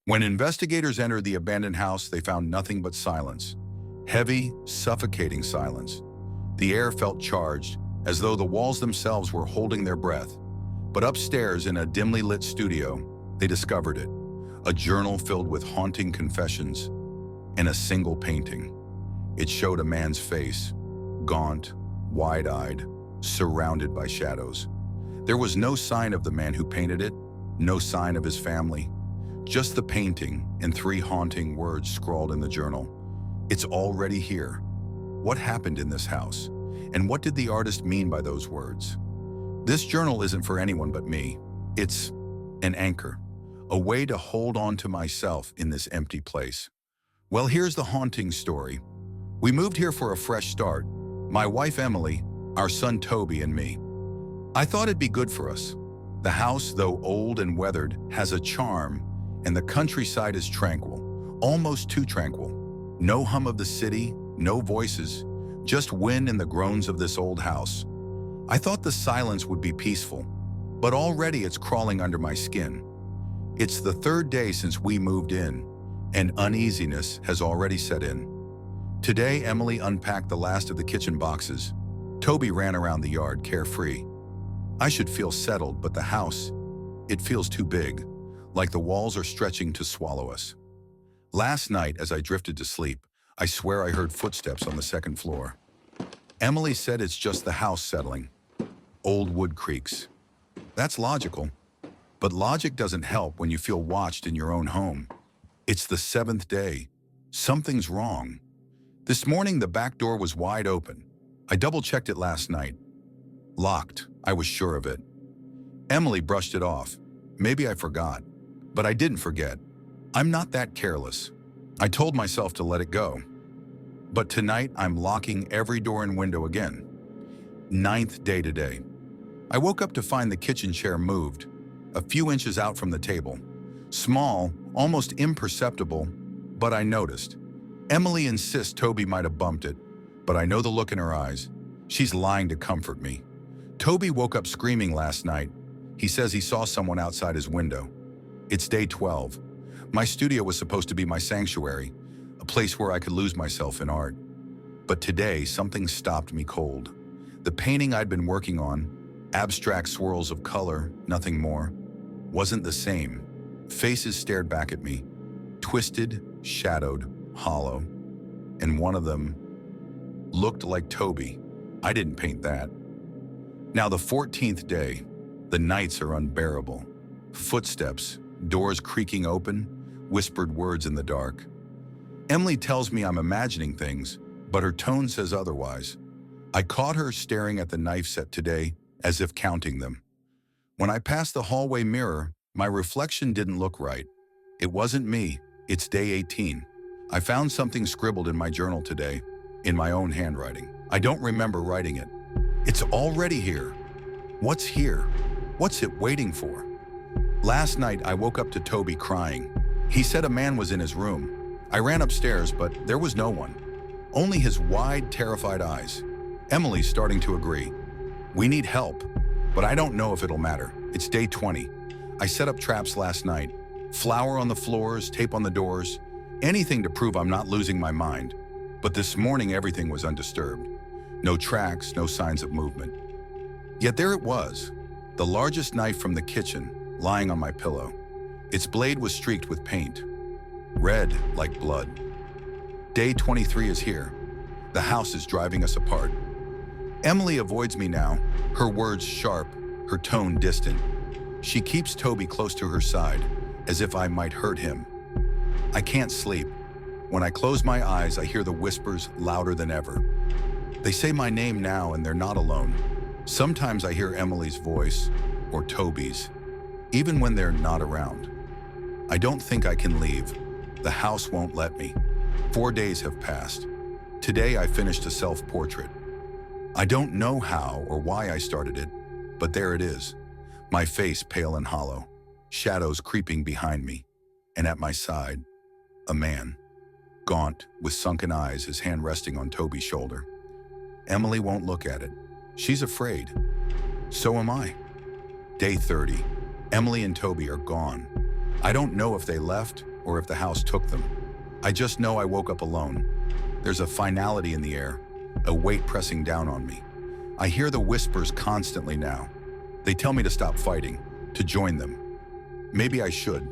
When investigators entered the abandoned house, they found nothing but silence. Heavy, suffocating silence. The air felt charged, as though the walls themselves were holding their breath. But upstairs in a dimly lit studio, they discovered it. A journal filled with haunting confessions and a single painting. It showed a man's face, gaunt, wide-eyed, surrounded by shadows. There was no sign of the man who painted it, no sign of his family. Just the painting and 3 haunting words scrawled in the journal. It's already here. What happened in this house? And what did the artist mean by those words? This journal isn't for anyone but me. It's an anchor, a way to hold on to myself in this empty place. Well, here's the haunting story. We moved here for a fresh start. My wife Emily, our son Toby, and me. I thought it'd be good for us. The house, though old and weathered, has a charm, and the countryside is tranquil, almost too tranquil. No hum of the city, no voices, just wind and the groans of this old house. I thought the silence would be peaceful, but already it's crawling under my skin. It's the 3rd day since we moved in, and uneasiness has already set in. Today, Emily unpacked the last of the kitchen boxes. Toby ran around the yard, carefree. I should feel settled, but the house, it feels too big, like the walls are stretching to swallow us. Last night, as I drifted to sleep, I swear I heard footsteps on the 2nd floor. Emily said it's just the house settling. Old wood creaks. That's logical. But logic doesn't help when you feel watched in your own home. It's the 7th day. Something's wrong. This morning, the back door was wide open. I double-checked it last night. Locked. I was sure of it. Emily brushed it off. Maybe I forgot. But I didn't forget. I'm not that careless. I told myself to let it go. But tonight, I'm locking every door and window again. 9th day today. I woke up to find the kitchen chair moved, a few inches out from the table. Small, almost imperceptible, but I noticed. Emily insists Toby might have bumped it, but I know the look in her eyes. She's lying to comfort me. Toby woke up screaming last night. He says he saw someone outside his window. It's day 12. My studio was supposed to be my sanctuary, a place where I could lose myself in art. But today, something stopped me cold. The painting I'd been working on, abstract swirls of color, nothing more, wasn't the same. Faces stared back at me, twisted, shadowed, hollow, and one of them looked like Toby. I didn't paint that. Now the 14th day, the nights are unbearable. Footsteps, doors creaking open, whispered words in the dark. Emily tells me I'm imagining things, but her tone says otherwise. I caught her staring at the knife set today, as if counting them. When I passed the hallway mirror, my reflection didn't look right. It wasn't me. It's day 18. I found something scribbled in my journal today, in my own handwriting. I don't remember writing it. It's already here. What's here? What's it waiting for? Last night, I woke up to Toby crying. He said a man was in his room. I ran upstairs, but there was no one. Only his wide, terrified eyes. Emily's starting to agree. We need help, but I don't know if it'll matter. It's day 20. I set up traps last night. Flour on the floors, tape on the doors, anything to prove I'm not losing my mind. But this morning, everything was undisturbed. No tracks, no signs of movement. Yet there it was, the largest knife from the kitchen, lying on my pillow. Its blade was streaked with paint, red like blood. Day 23 is here. The house is driving us apart. Emily avoids me now, her words sharp, her tone distant. She keeps Toby close to her side, as if I might hurt him. I can't sleep. When I close my eyes, I hear the whispers louder than ever. They say my name now, and they're not alone. Sometimes I hear Emily's voice, or Toby's, even when they're not around. I don't think I can leave. The house won't let me. 4 days have passed. Today I finished a self-portrait. I don't know how or why I started it, but there it is. My face pale and hollow, shadows creeping behind me, and at my side, a man, gaunt, with sunken eyes, his hand resting on Toby's shoulder. Emily won't look at it. She's afraid. So am I. Day 30. Emily and Toby are gone. I don't know if they left or if the house took them. I just know I woke up alone. There's a finality in the air, a weight pressing down on me. I hear the whispers constantly now. They tell me to stop fighting, to join them. Maybe I should.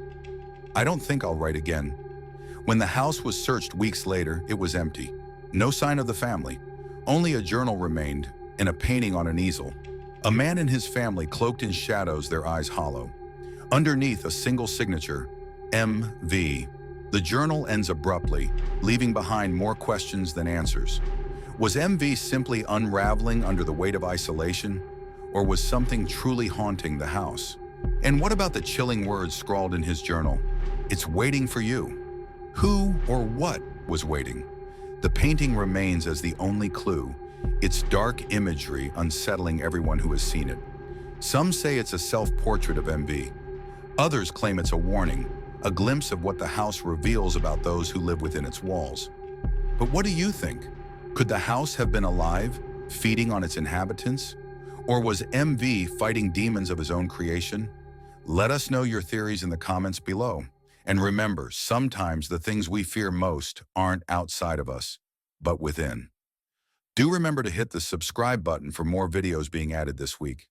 I don't think I'll write again. When the house was searched weeks later, it was empty. No sign of the family. Only a journal remained, and a painting on an easel. A man and his family cloaked in shadows, their eyes hollow. Underneath, a single signature, MV. The journal ends abruptly, leaving behind more questions than answers. Was MV simply unraveling under the weight of isolation? Or was something truly haunting the house? And what about the chilling words scrawled in his journal? It's waiting for you. Who or what was waiting? The painting remains as the only clue, its dark imagery unsettling everyone who has seen it. Some say it's a self-portrait of MV. Others claim it's a warning, a glimpse of what the house reveals about those who live within its walls. But what do you think? Could the house have been alive, feeding on its inhabitants? Or was MV fighting demons of his own creation? Let us know your theories in the comments below. And remember, sometimes the things we fear most aren't outside of us, but within. Do remember to hit the subscribe button for more videos being added this week.